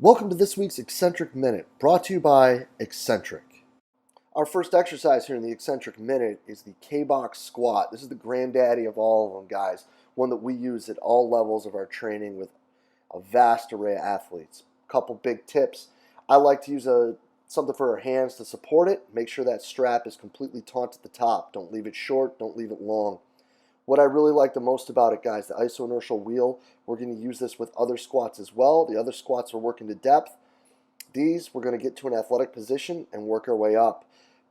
Welcome to this week's Eccentric Minute, brought to you by Eccentric. Our first exercise here in the Eccentric Minute is the Kbox Squat. This is the granddaddy of all of them, guys. One that we use at all levels of our training with a vast array of athletes. Couple big tips. I like to use something for our hands to support it. Make sure that strap is completely taut at the top. Don't leave it short, don't leave it long. What I really like the most about it, guys, the isoinertial wheel, we're going to use this with other squats as well. The other squats are working to depth. These, we're going to get to an athletic position and work our way up.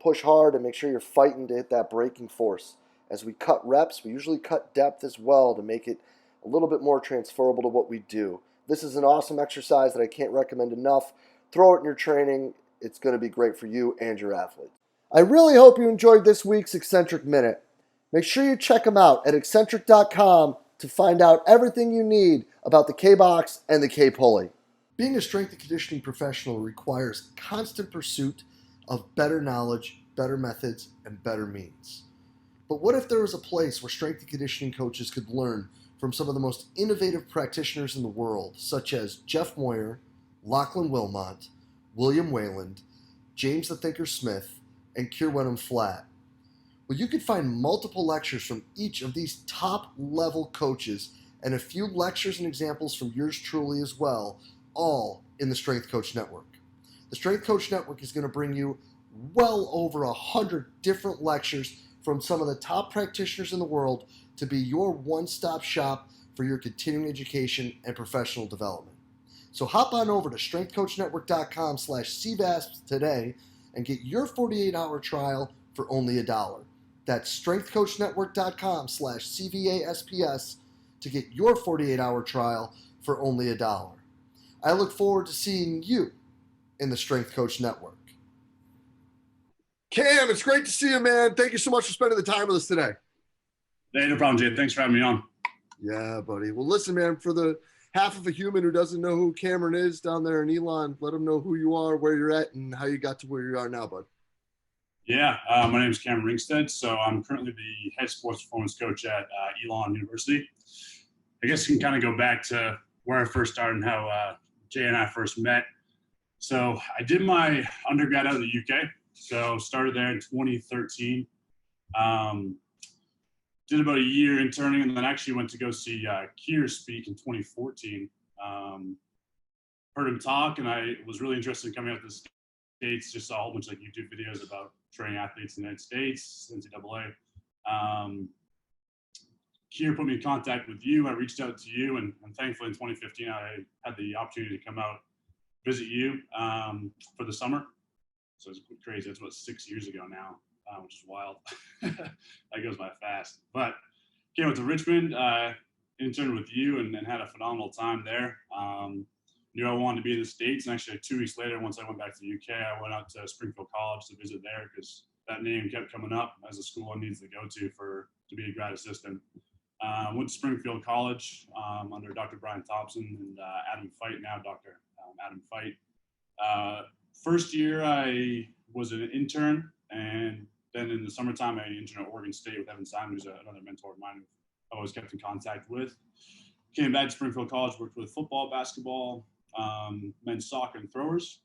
Push hard and make sure you're fighting to hit that braking force. As we cut reps, we usually cut depth as well to make it a little bit more transferable to what we do. This is an awesome exercise that I can't recommend enough. Throw it in your training. It's going to be great for you and your athlete. I really hope you enjoyed this week's Eccentric Minute. Make sure you check them out at eccentric.com to find out everything you need about the Kbox and the K-Pulley. Being a strength and conditioning professional requires constant pursuit of better knowledge, better methods, and better means. But what if there was a place where strength and conditioning coaches could learn from some of the most innovative practitioners in the world, such as Jeff Moyer, Lachlan Wilmot, William Wayland, James the Thinker Smith, and Keir Wenham Flatt? Well, you could find multiple lectures from each of these top-level coaches and a few lectures and examples from yours truly as well, all in the Strength Coach Network. The Strength Coach Network is going to bring you well over 100 different lectures from some of the top practitioners in the world to be your one-stop shop for your continuing education and professional development. So hop on over to strengthcoachnetwork.com/CVASP today and get your 48-hour trial for only $1. That's strengthcoachnetwork.com/CVASPS to get your 48-hour trial for only $1. I look forward to seeing you in the Strength Coach Network. Cam, it's great to see you, man. Thank you so much for spending the time with us today. Hey, no problem, Jay. Thanks for having me on. Yeah, buddy. Well, listen, man, for the half of a human who doesn't know who Cameron is down there in Elon, let them know who you are, where you're at, and how you got to where you are now, bud. Yeah, my name is Cameron Ringstead. So I'm currently the head sports performance coach at Elon University. I guess you can kind of go back to where I first started and how Jay and I first met. So I did my undergrad out of the UK. So started there in 2013. Did about a year interning and then actually went to go see Keir speak in 2014. Heard him talk and I was really interested in coming out to the States, just saw a whole bunch of like YouTube videos about training athletes in the United States, NCAA. Keir put me in contact with you. I reached out to you, and thankfully in 2015, I had the opportunity to come out visit you for the summer. So it's crazy. It's about 6 years ago now, which is wild. That goes by fast. But came out to Richmond, interned with you, and had a phenomenal time there. Knew I wanted to be in the States, and actually 2 weeks later, once I went back to the UK, I went out to Springfield College to visit there because that name kept coming up as a school I needed to go to be a grad assistant. Went to Springfield College under Dr. Brian Thompson and Adam Feit, now Dr. Adam Feit. First year, I was an intern, and then in the summertime, I interned at Oregon State with Evan Simon, who's another mentor of mine I've always kept in contact with. Came back to Springfield College, worked with football, basketball, men's soccer, and throwers.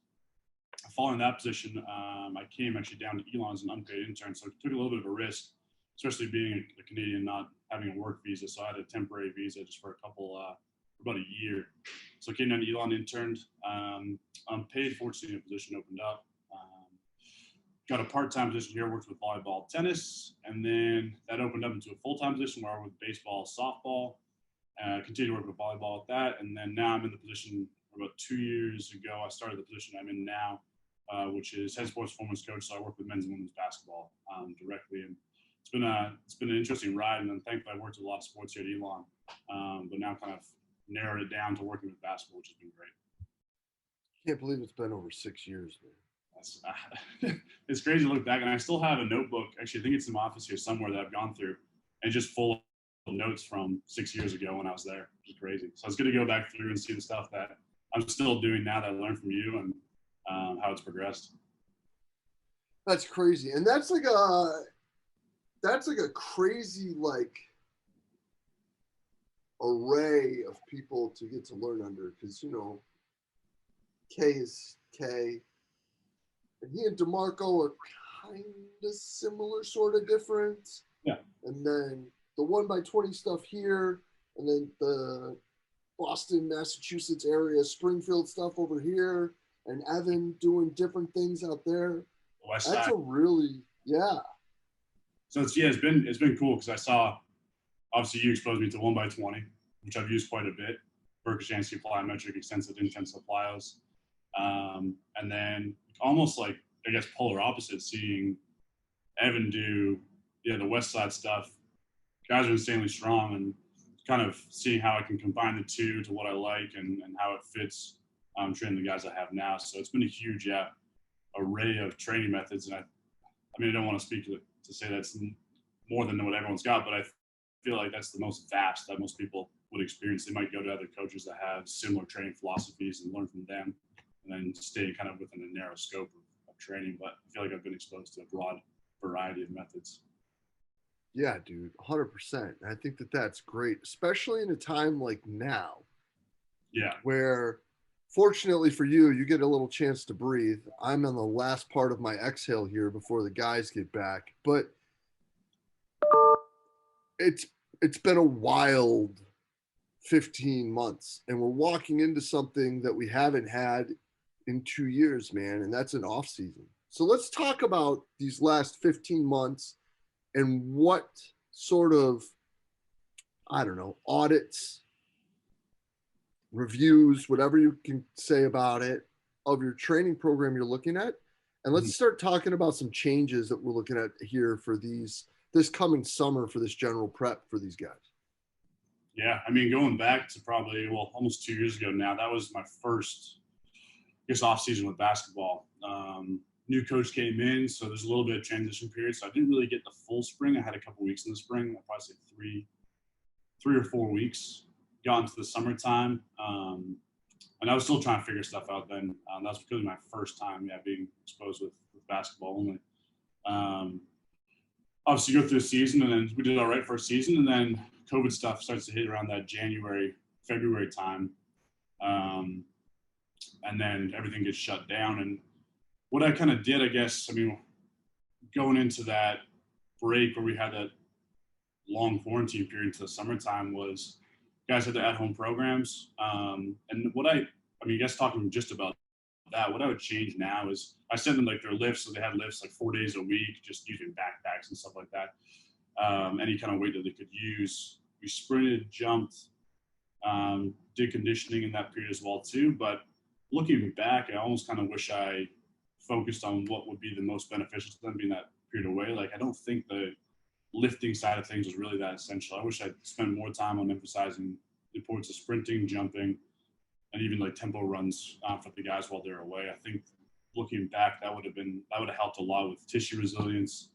Following that position, I came actually down to Elon as an unpaid intern, so it took a little bit of a risk, especially being a Canadian, not having a work visa. So I had a temporary visa just for about a year. So I came down to Elon, interned, unpaid. Fortunately, a position opened up. Got a part-time position here, worked with volleyball, tennis, and then that opened up into a full-time position where I worked with baseball, softball. Continued to work with volleyball with that, and then now I'm in the position. About 2 years ago, I started the position I'm in now, which is head sports performance coach. So I work with men's and women's basketball directly, and it's been an interesting ride. And then thankfully, I worked with a lot of sports here at Elon, but now kind of narrowed it down to working with basketball, which has been great. Can't believe it's been over 6 years, man. It's crazy to look back, and I still have a notebook. Actually, I think it's in my office here somewhere that I've gone through, and just full of notes from 6 years ago when I was there. It's crazy. So it's good to go back through and see the stuff that I'm still doing now that I learned from you and how it's progressed. That's crazy. And that's like a crazy array of people to get to learn under, because K is K. And he and DeMarco are kind of similar, sort of different. Yeah. And then the 1x20 stuff here, and then the Boston, Massachusetts area, Springfield stuff over here, and Evan doing different things out there. West That's Side. a really, yeah. So it's been cool because I saw, obviously you exposed me to 1x20, which I've used quite a bit. Berkshire plyometric, extensive, intensive plyos. And then almost like, I guess, polar opposite, seeing Evan do, the West Side stuff. Guys are insanely strong, and kind of seeing how I can combine the two to what I like and how it fits training the guys I have now. So it's been a huge, array of training methods. And I mean, I don't want to speak to say that's more than what everyone's got, but I feel like that's the most vast that most people would experience. They might go to other coaches that have similar training philosophies and learn from them, and then stay kind of within a narrow scope of training. But I feel like I've been exposed to a broad variety of methods. Yeah, dude, 100%. I think that that's great, especially in a time like now. Yeah. Where, fortunately for you, you get a little chance to breathe. I'm in the last part of my exhale here before the guys get back. But it's been a wild 15 months, and we're walking into something that we haven't had in 2 years, man, and that's an off season. So let's talk about these last 15 months and what sort of, I don't know, audits, reviews, whatever you can say about it, of your training program you're looking at. And let's start talking about some changes that we're looking at here for this coming summer for this general prep for these guys. Yeah, I mean, going back to probably, almost 2 years ago now, that was my first, I guess, off season with basketball. New coach came in, so there's a little bit of transition period. So I didn't really get the full spring. I had a couple weeks in the spring. I'd probably say three or 4 weeks. Got into the summertime, and I was still trying to figure stuff out then. That was really my first time, being exposed with basketball only. Obviously, go through the season, and then we did all right for a season, and then COVID stuff starts to hit around that January, February time. And then everything gets shut down. And what I kind of did, I guess, I mean, going into that break where we had that long quarantine period into the summertime, was guys had the at-home programs. And what I guess talking just about that, what I would change now is I sent them like their lifts. So they had lifts like 4 days a week, just using backpacks and stuff like that. Any kind of weight that they could use. We sprinted, jumped, did conditioning in that period as well too. But looking back, I almost kind of wish I focused on what would be the most beneficial to them being that period away. Like, I don't think the lifting side of things was really that essential. I wish I'd spent more time on emphasizing the importance of sprinting, jumping, and even like tempo runs for the guys while they're away. I think looking back, that would have helped a lot with tissue resilience,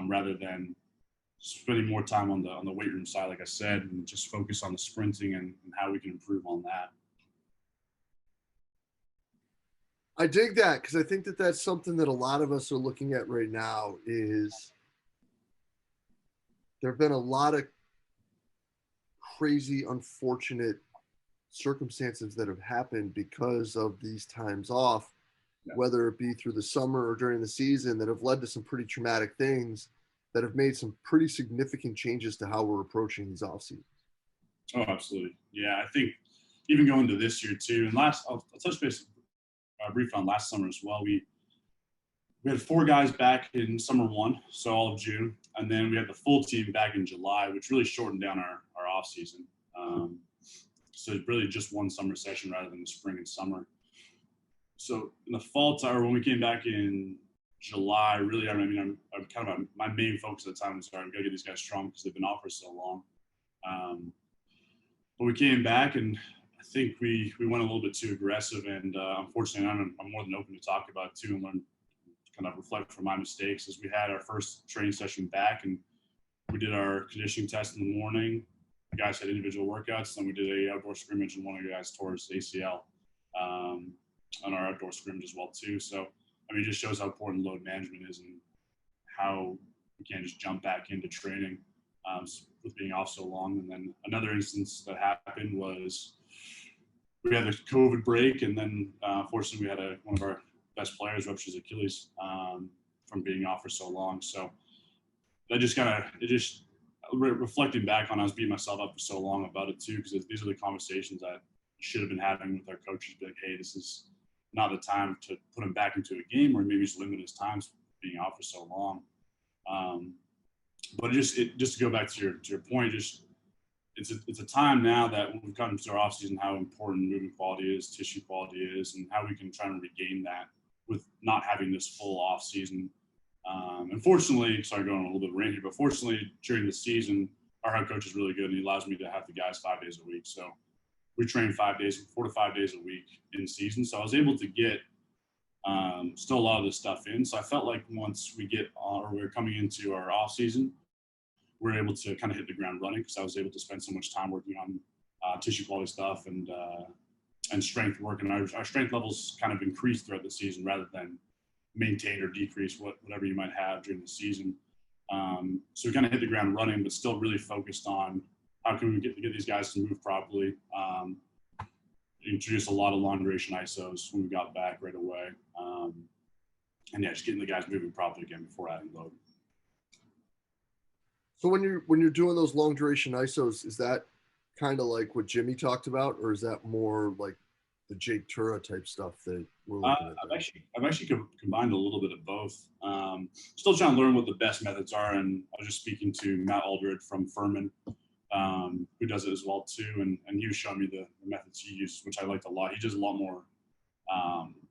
rather than spending more time on the weight room side, like I said, and just focus on the sprinting and how we can improve on that. I dig that, because I think that that's something that a lot of us are looking at right now. Is there have been a lot of crazy, unfortunate circumstances that have happened because of these times off, whether it be through the summer or during the season, that have led to some pretty traumatic things that have made some pretty significant changes to how we're approaching these off seasons. Oh, absolutely. Yeah, I think even going to this year too, and I'll touch base briefly on last summer as well. We had 4 guys back in summer 1, so all of June, and then we had the full team back in July, which really shortened down our off season. So it's really just one summer session rather than the spring and summer. So in the fall time, or when we came back in July, really, I'm kind of my main focus at the time was, all right, we got to get these guys strong because they've been off for so long. But we came back, and I think we went a little bit too aggressive, and unfortunately, I'm more than open to talk about it too and learn, kind of reflect from my mistakes. As we had our first training session back, and we did our conditioning test in the morning. The guys had individual workouts, then we did a outdoor scrimmage, and one of the guys tore his ACL on our outdoor scrimmage as well too. So I mean, it just shows how important load management is and how we can't just jump back into training with being off so long. And then another instance that happened was we had the COVID break, and then fortunately we had one of our best players rupture his Achilles from being off for so long. So that just reflecting back on, I was beating myself up for so long about it too, because these are the conversations that should have been having with our coaches. Be like, hey, this is not the time to put him back into a game, or maybe just limit his times being out for so long. But just to go back to your point, it's a time now that when we've come to our offseason, how important movement quality is, tissue quality is, and how we can try and regain that with not having this full offseason. Unfortunately, sorry, going on a little bit of rant here, but fortunately during the season, our head coach is really good, and he allows me to have the guys 5 days a week. So we train 4 to 5 days a week in season. So I was able to get still a lot of this stuff in. So I felt like once we're coming into our off season, we're able to kind of hit the ground running, because I was able to spend so much time working on tissue quality stuff and strength work. And our strength levels kind of increased throughout the season rather than maintain or decrease whatever you might have during the season. So we kind of hit the ground running, but still really focused on how can we get these guys to move properly. Introduced a lot of long duration ISOs when we got back right away. And yeah, just getting the guys moving properly again before adding load. So when you're doing those long duration ISOs, is that kind of like what Jimmy talked about, or is that more like the Jake Tura type stuff that we're looking at? I've actually combined a little bit of both. Still trying to learn what the best methods are, and I was just speaking to Matt Aldred from Furman, who does it as well too, and he was showing me the methods he uses, which I liked a lot. He does a lot more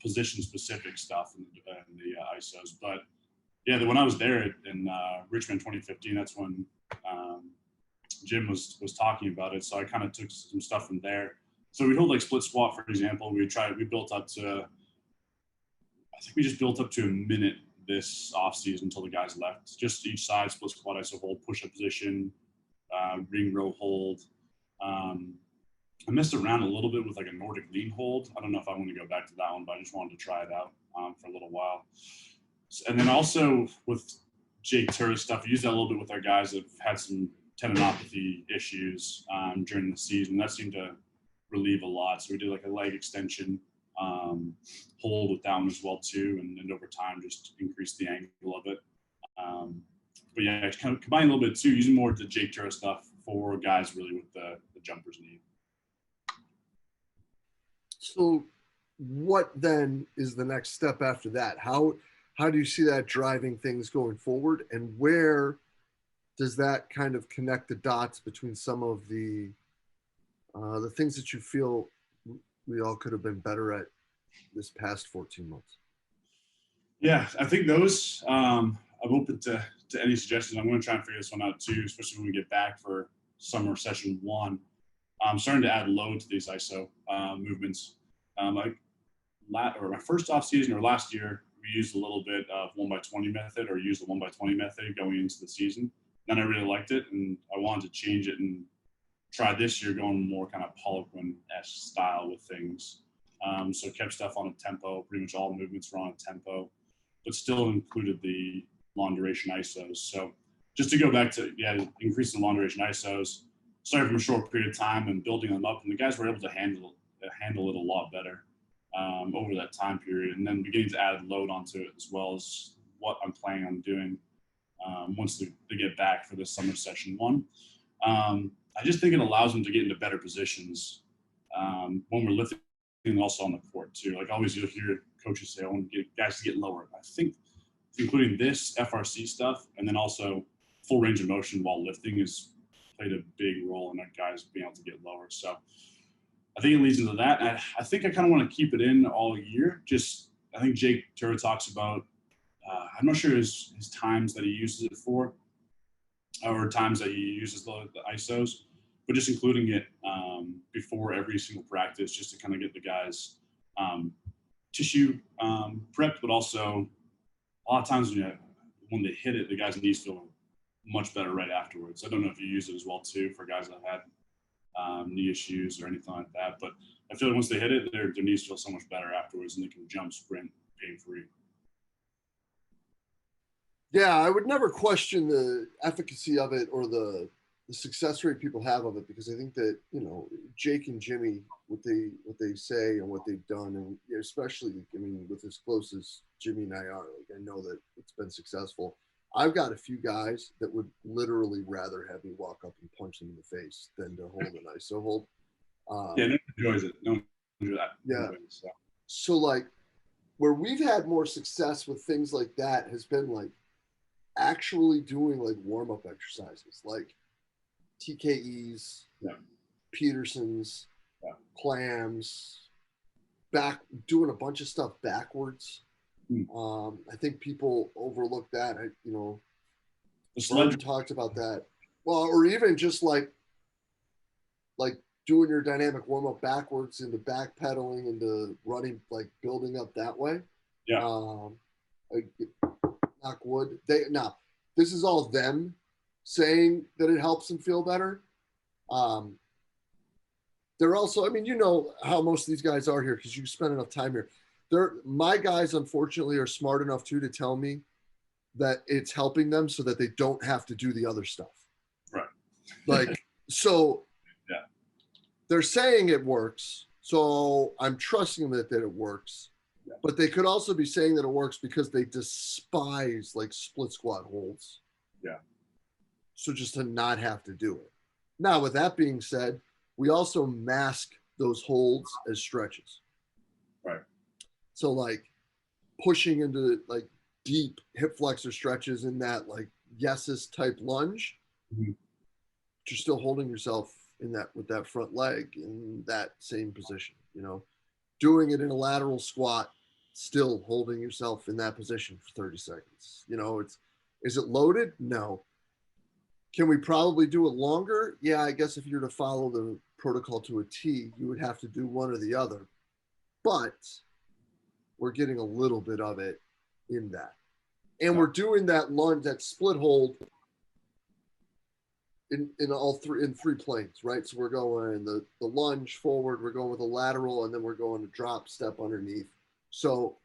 position specific stuff in the ISOs, but yeah, when I was there in Richmond 2015, that's when Jim was talking about it. So I kind of took some stuff from there. So we hold like split squat, for example. We built up to, I think we just built up to a minute this off season until the guys left. Just each side, split squat, ISO hold, push up position, ring row hold. I messed around a little bit with like a Nordic lean hold. I don't know if I want to go back to that one, but I just wanted to try it out for a little while. And then also with Jake Tura stuff, we used that a little bit with our guys that have had some tendinopathy issues during the season. That seemed to relieve a lot. So we did like a leg extension hold with that one as well too, and over time just increased the angle of it. But yeah, kind of combine a little bit too, using more of the Jake Tura stuff for guys really with the jumpers need. So what then is the next step after that? How do you see that driving things going forward, and where does that kind of connect the dots between some of the things that you feel we all could have been better at this past 14 months? Yeah, I think those, I'm open to any suggestions. I'm going to try and figure this one out too, especially when we get back for summer session 1. I'm starting to add load to these ISO movements. Like my first off season or last year, we used a little bit of 1x20 method, or used the 1x20 method going into the season. Then I really liked it, and I wanted to change it and try this year going more kind of Poliquin-esque style with things. So kept stuff on a tempo. Pretty much all movements were on a tempo, but still included the long duration ISOs. So just to go back to increasing the long duration ISOs, starting from a short period of time and building them up, and the guys were able to handle it a lot better over that time period, and then beginning to add load onto it as well as what I'm planning on doing once they get back for this summer session 1. I just think it allows them to get into better positions when we're lifting, also on the court too. Like always, you'll hear coaches say, "I want to get guys to get lower." I think including this FRC stuff, and then also full range of motion while lifting, has played a big role in that guys being able to get lower. So I think it leads into that. And I think I kind of want to keep it in all year. I think Jake Tura talks about, I'm not sure his times that he uses it for, or times that he uses the ISOs, but just including it before every single practice, just to kind of get the guys tissue prepped, but also a lot of times when they hit it, the guys' knees feel much better right afterwards. I don't know if you use it as well too for guys that have had knee issues or anything like that, but I feel like once they hit it, their knees feel so much better afterwards, and they can jump, sprint pain-free. Yeah, I would never question the efficacy of it or the the success rate people have of it, because I think that, you know, Jake and Jimmy, what they say and what they've done, and especially, I mean, with as close as Jimmy and I are, like, I know that it's been successful. I've got a few guys that would literally rather have me walk up and punch them in the face than to hold an ISO hold. Yeah, no one enjoys it. No one enjoys that. Yeah. Enjoys it, so. So like, where we've had more success with things like that has been like actually doing like warm up exercises, like TKEs, Yeah. Petersons, Yeah. clams, doing a bunch of stuff backwards. I think people overlook that. Vern talked about that. Well, or even just like doing your dynamic warm up backwards into backpedaling into running, like building up that way. Yeah. Like, knock wood. This is all them saying that it helps them feel better. They're also, I mean, you know how most of these guys are here because you spend enough time here. My guys, unfortunately, are smart enough too to tell me that it's helping them so that they don't have to do the other stuff. Right. Like, so yeah, they're saying it works. So I'm trusting them that it works. Yeah. But they could also be saying that it works because they despise like split squat holds. Yeah. So just to not have to do it. Now, with that being said, we also mask those holds as stretches. Right. So like pushing into like deep hip flexor stretches in that like yeses type lunge, mm-hmm. You're still holding yourself in that with that front leg in that same position, you know, doing it in a lateral squat, still holding yourself in that position for 30 seconds. You know, is it loaded? No. Can we probably do it longer? Yeah, I guess if you're to follow the protocol to a T, you would have to do one or the other. But we're getting a little bit of it in that. And we're doing that lunge, that split hold in three planes, right? So we're going the lunge forward, we're going with a lateral, and then we're going to drop step underneath. So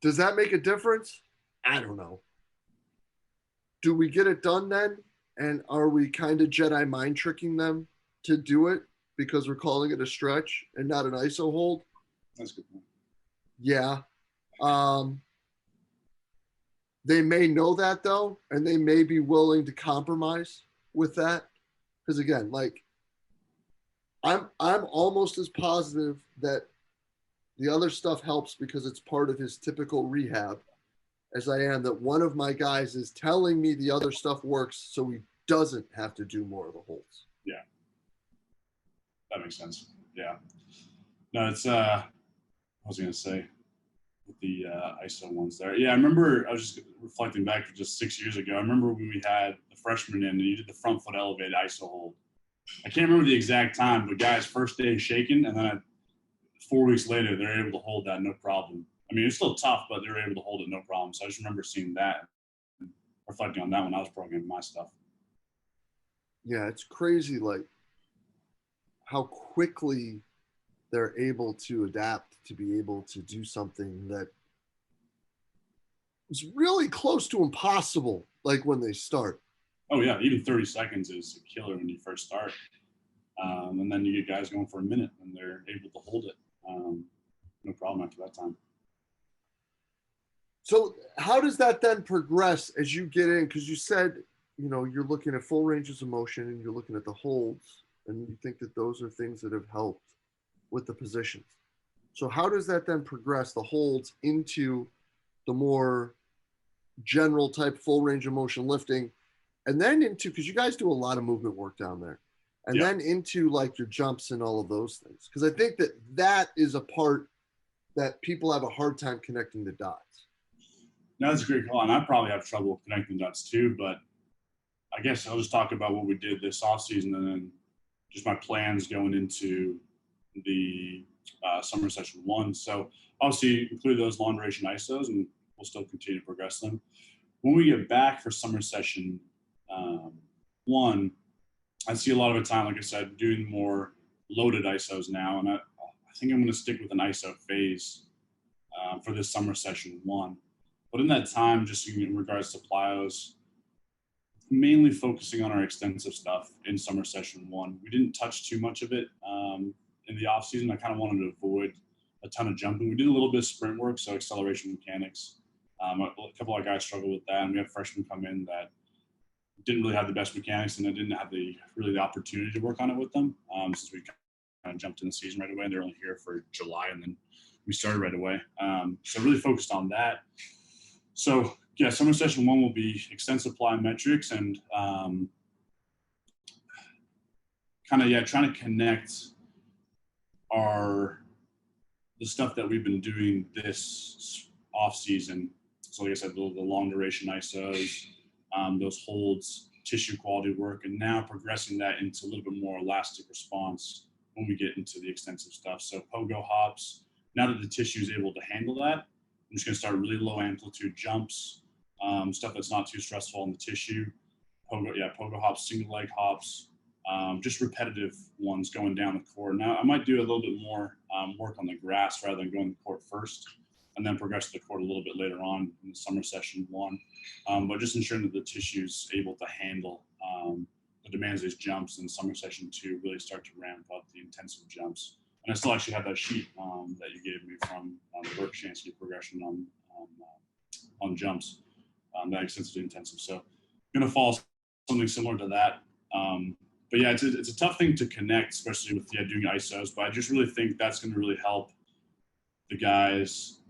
does that make a difference? I don't know. Do we get it done then? And are we kind of Jedi mind tricking them to do it because we're calling it a stretch and not an ISO hold? That's a good point. Yeah. They may know that though, and they may be willing to compromise with that. Because again, like I'm almost as positive that the other stuff helps because it's part of his typical rehab as I am that one of my guys is telling me the other stuff works so he doesn't have to do more of the holds. Yeah. That makes sense. Yeah. No, it's I was gonna say with the ISO ones there. Yeah, I remember I was just reflecting back to just 6 years ago. I remember when we had the freshman in and you did the front foot elevated ISO hold. I can't remember the exact time, but guys, first day shaking, and then 4 weeks later, they're able to hold that no problem. I mean, it's still tough, but they're able to hold it no problem. So I just remember seeing that, and reflecting on that when I was programming my stuff. Yeah, it's crazy, like how quickly they're able to adapt to be able to do something that is really close to impossible, like when they start. Oh yeah, even 30 seconds is a killer when you first start. And then you get guys going for a minute and they're able to hold it. No problem after that time. So how does that then progress as you get in? Because you said, you know, you're looking at full ranges of motion and you're looking at the holds and you think that those are things that have helped with the positions. So how does that then progress the holds into the more general type full range of motion lifting and then into, because you guys do a lot of movement work down there, and then into like your jumps and all of those things? Because I think that is a part that people have a hard time connecting the dots. No, that's a great call. And I probably have trouble connecting dots too, but I guess I'll just talk about what we did this offseason and then just my plans going into the summer session 1. So obviously include those long duration ISOs and we'll still continue to progress them. When we get back for summer session 1, I see a lot of the time, like I said, doing more loaded ISOs now. And I think I'm going to stick with an ISO phase for this summer session 1. But in that time, just in regards to plyos, mainly focusing on our extensive stuff in summer session 1. We didn't touch too much of it in the off season. I kind of wanted to avoid a ton of jumping. We did a little bit of sprint work, so acceleration mechanics. A couple of guys struggled with that, and we had freshmen come in that didn't really have the best mechanics, and I didn't have the opportunity to work on it with them since we kind of jumped in the season right away, and they're only here for July, and then we started right away. So really focused on that. So yeah, summer session 1 will be extensive plyometrics and trying to connect the stuff that we've been doing this off season. So like I said, the long duration ISOs, those holds, tissue quality work, and now progressing that into a little bit more elastic response when we get into the extensive stuff. So pogo hops, now that the tissue is able to handle that, I'm just going to start really low amplitude jumps, stuff that's not too stressful on the tissue. Pogo hops, single leg hops, just repetitive ones going down the court. Now I might do a little bit more work on the grass rather than going to the court first, and then progress to the court a little bit later on in the summer session 1. But just ensuring that the tissue's able to handle the demands of these jumps in summer session 2, really start to ramp up the intensive jumps. And I still actually have that sheet that you gave me from the Berkshansky progression on jumps, that extensively intensive. So going to follow something similar to that. But yeah, it's a tough thing to connect, especially with doing ISOs. But I just really think that's going to really help the guys'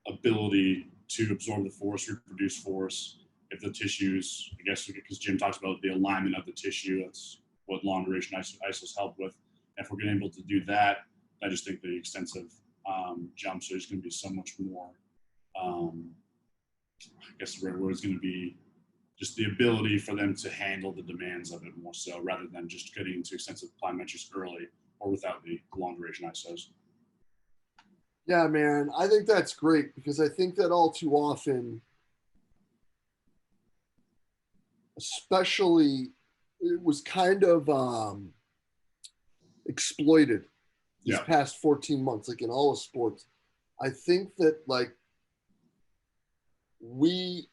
ability to absorb the force, reproduce force. If the tissues, I guess, because Jim talks about the alignment of the tissue, that's what long duration ISOs help with. And if we're going to be able to do that, I just think the extensive jumps are just going to be so much more. I guess the right word is going to be just the ability for them to handle the demands of it more so, rather than just getting into extensive plyometrics early or without the long duration ISOs. Yeah, man, I think that's great, because I think that all too often, especially, it was kind of exploited these past 14 months, like in all of sports. I think that like we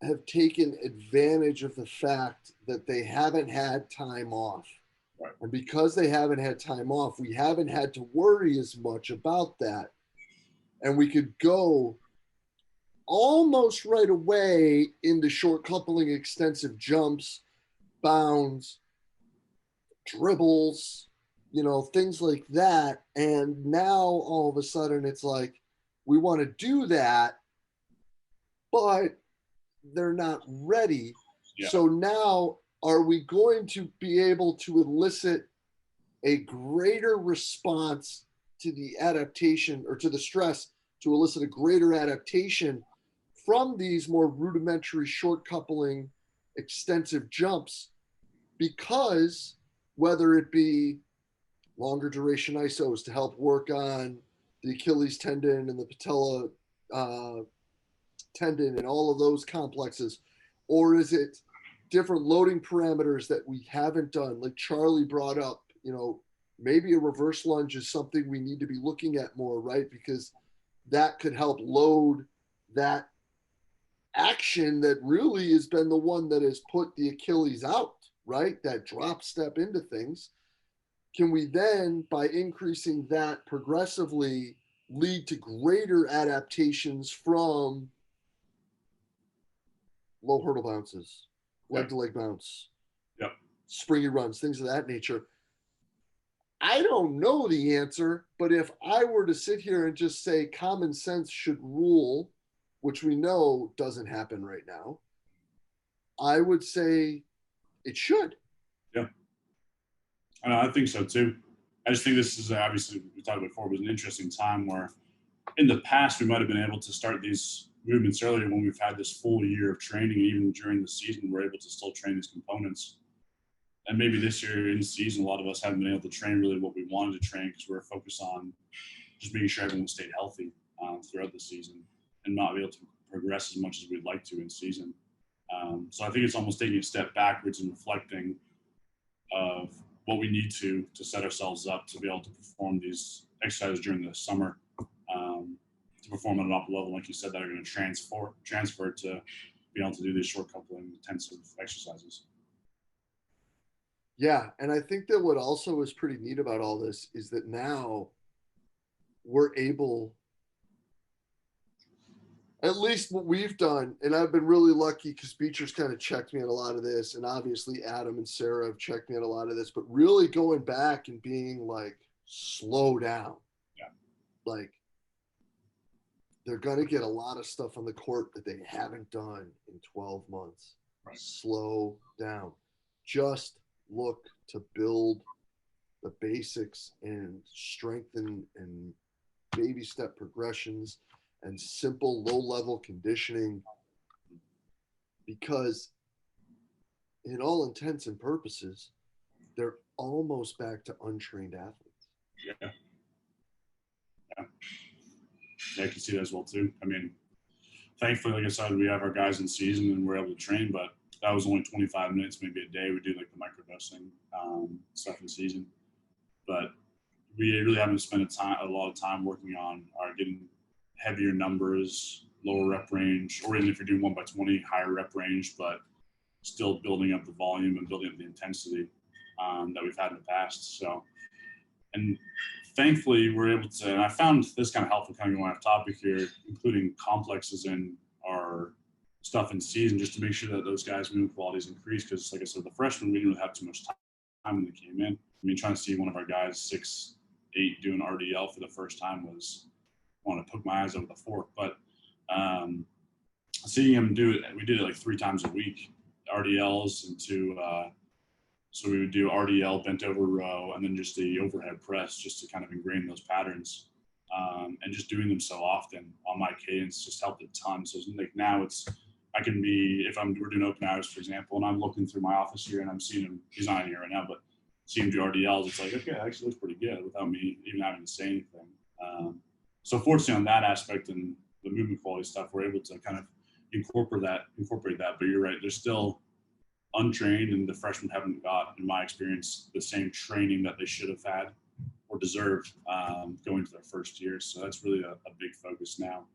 have taken advantage of the fact that they haven't had time off. Right. And because they haven't had time off, we haven't had to worry as much about that. And we could go almost right away into short coupling, extensive jumps, bounds, dribbles, things like that. And now all of a sudden it's like, we want to do that, but they're not ready. Yeah. So now, are we going to be able to elicit a greater response to the adaptation, or to the stress, to elicit a greater adaptation from these more rudimentary short coupling extensive jumps? Because whether it be longer duration ISOs to help work on the Achilles tendon and the patella tendon and all of those complexes, or is it different loading parameters that we haven't done, like Charlie brought up? Maybe a reverse lunge is something we need to be looking at more, right? Because that could help load that action that really has been the one that has put the Achilles out, right? That drop step into things. Can we then, by increasing that progressively, lead to greater adaptations from low hurdle bounces, leg to leg bounce, springy runs, things of that nature? I don't know the answer, but if I were to sit here and just say common sense should rule, which we know doesn't happen right now, I would say it should. Yeah. I think so too. I just think this is, obviously, we talked about before, it was an interesting time where in the past we might have been able to start these movements earlier when we've had this full year of training. Even during the season, we're able to still train these components. And maybe this year in the season, a lot of us haven't been able to train really what we wanted to train, because we're focused on just making sure everyone stayed healthy throughout the season and not be able to progress as much as we'd like to in season. So I think it's almost taking a step backwards and reflecting of what we need to set ourselves up to be able to perform these exercises during the summer, to perform at an optimal level, like you said, that are going to transfer to being able to do these short coupling intensive exercises. Yeah, and I think that what also is pretty neat about all this is that now we're able, at least what we've done, and I've been really lucky because Beecher's kind of checked me on a lot of this, and obviously Adam and Sarah have checked me on a lot of this, but really going back and being like, slow down. Yeah. Like, they're going to get a lot of stuff on the court that they haven't done in 12 months. Right. Slow down. Just look to build the basics and strengthen and baby step progressions and simple low-level conditioning, because in all intents and purposes, they're almost back to untrained athletes. Yeah. I can see that as well too. I mean, thankfully, like I said, we have our guys in season and we're able to train, but that was only 25 minutes, maybe a day. We do like the microdosing stuff in season, but we really haven't spent a lot of time working on getting heavier numbers, lower rep range, or even if you're doing 1x20, higher rep range, but still building up the volume and building up the intensity that we've had in the past. So, and thankfully we're able to, and I found this kind of helpful kind of going off topic here, including complexes in our stuff in season, just to make sure that those guys' movement qualities increase. Because like I said, the freshmen, we didn't really have too much time when they came in. I mean, trying to see one of our guys 6'8" doing RDL for the first time was, I want to poke my eyes out with a fork. But seeing him do it, we did it like 3 times a week, RDLs into so we would do RDL, bent over row, and then just the overhead press, just to kind of ingrain those patterns. And just doing them so often on my cadence just helped a ton. So like now it's, I can be, if we're doing open hours, for example, and I'm looking through my office here and I'm seeing him, he's not in here right now, but see him do RDLs, it's like, okay, that actually looks pretty good without me even having to say anything. So fortunately on that aspect and the movement quality stuff, we're able to kind of incorporate that. But you're right, there's still untrained, and the freshmen haven't got, in my experience, the same training that they should have had or deserved going to their first year. So that's really a big focus now.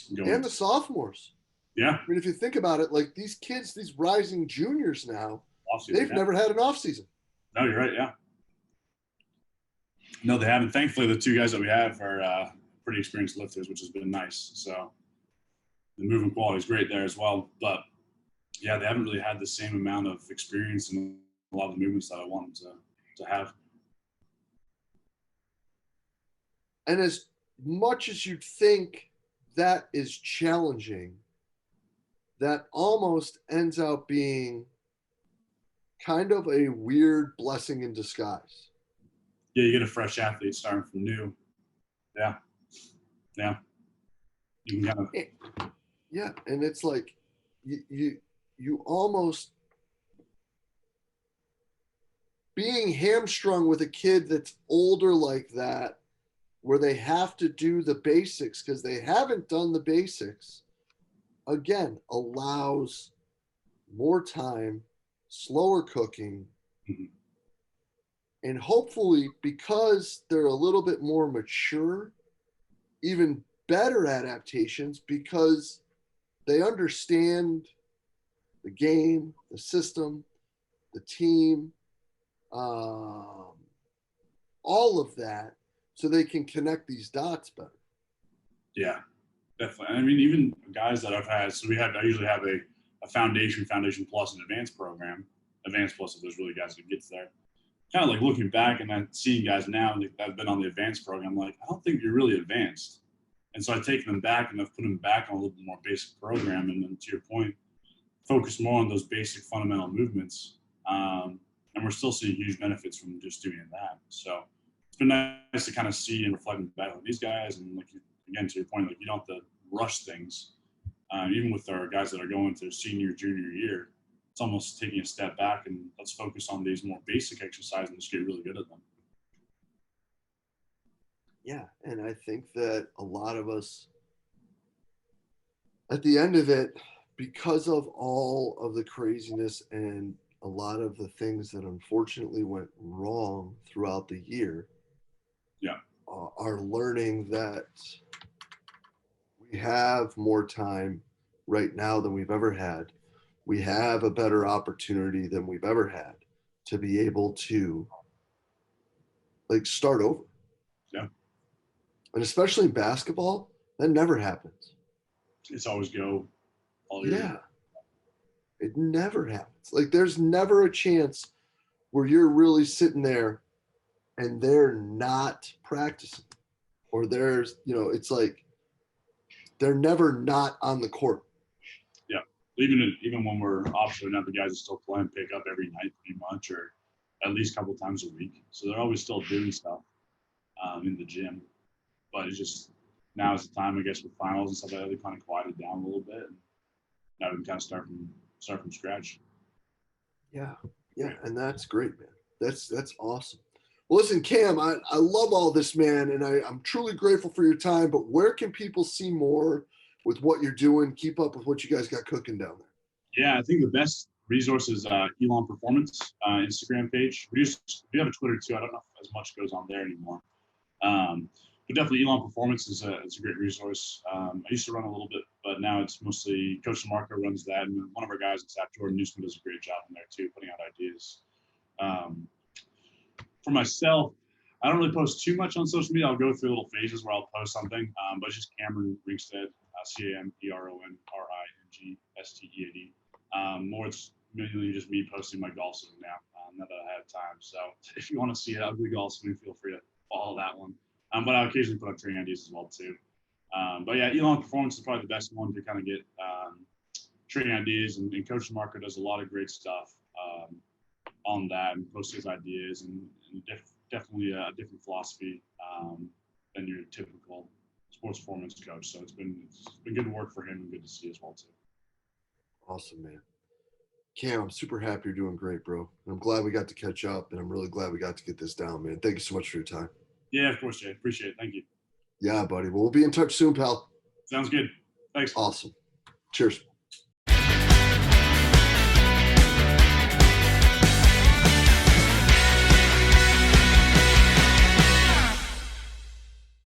And the sophomores. Yeah. I mean, if you think about it, like these kids, these rising juniors now, off-season, they've never had an off season. No, you're right. Yeah. No, they haven't. Thankfully, the 2 guys that we have are pretty experienced lifters, which has been nice. So the movement quality is great there as well. But yeah, they haven't really had the same amount of experience in a lot of the movements that I want them to have. And as much as you'd think that is challenging, that almost ends up being kind of a weird blessing in disguise. Yeah, you get a fresh athlete starting from new. Yeah. Yeah. You can kind of... Yeah, and it's like you almost, being hamstrung with a kid that's older like that, where they have to do the basics because they haven't done the basics, again, allows more time, slower cooking, and hopefully, because they're a little bit more mature, even better adaptations because they understand the game, the system, the team, all of that, so they can connect these dots better. Yeah, definitely. I mean, even guys that I've had, so I usually have a foundation plus, an advanced program. Advanced plus, if there's really guys that gets there. Kind of like looking back and then seeing guys now that have been on the advanced program, I'm like, I don't think you're really advanced. And so I've taken them back and I've put them back on a little bit more basic program. And then to your point, focus more on those basic fundamental movements. And we're still seeing huge benefits from just doing that. So it's been nice to kind of see and reflect back on these guys. And like, again, to your point, like you don't have to rush things. Even with our guys that are going to senior, junior year, it's almost taking a step back and let's focus on these more basic exercises and just get really good at them. Yeah, and I think that a lot of us, at the end of it, because of all of the craziness and a lot of the things that unfortunately went wrong throughout the year, are learning that we have more time right now than we've ever had. We have a better opportunity than we've ever had to be able to like start over. Yeah. And especially in basketball, that never happens. It's always go all year. Yeah. It never happens. Like there's never a chance where you're really sitting there and they're not practicing. Or there's, it's like they're never not on the court. Yeah. Even when we're offshore now, the guys are still playing pick up every night pretty much, or at least a couple times a week. So they're always still doing stuff in the gym. But it's just now is the time, I guess, with finals and stuff like that, they kind of quieted down a little bit. And now we can kind of start from scratch. Yeah. Yeah. And that's great, man. That's awesome. Well, listen, Cam, I love all this, man, and I'm truly grateful for your time. But where can people see more with what you're doing? Keep up with what you guys got cooking down there. Yeah, I think the best resource is Elon Performance Instagram page. We have a Twitter too. I don't know if as much goes on there anymore. But definitely Elon Performance is a great resource. I used to run a little bit, but now it's mostly Coach DeMarco runs that, and one of our guys at SAP, Jordan Newsom, does a great job in there too, putting out ideas. For myself, I don't really post too much on social media. I'll go through little phases where I'll post something, but it's just Cameron Ringstead, CAMERONRINGSTEAD. More it's mainly just me posting my golf swing now, now that I have time. So if you want to see it, ugly golf swing, feel free to follow that one. But I'll occasionally put up training ideas as well too. But yeah, Elon Performance is probably the best one to kind of get training ideas, and Coach DeMarco does a lot of great stuff on that and posts his ideas, and definitely a different philosophy than your typical sports performance coach. So it's been good work for him and good to see as well too. Awesome, man. Cam, I'm super happy you're doing great, bro. And I'm glad we got to catch up, and I'm really glad we got to get this down, man. Thank you so much for your time. Yeah, of course, Jay. Appreciate it. Thank you. Yeah, buddy. Well, we'll be in touch soon, pal. Sounds good. Thanks. Awesome. Cheers.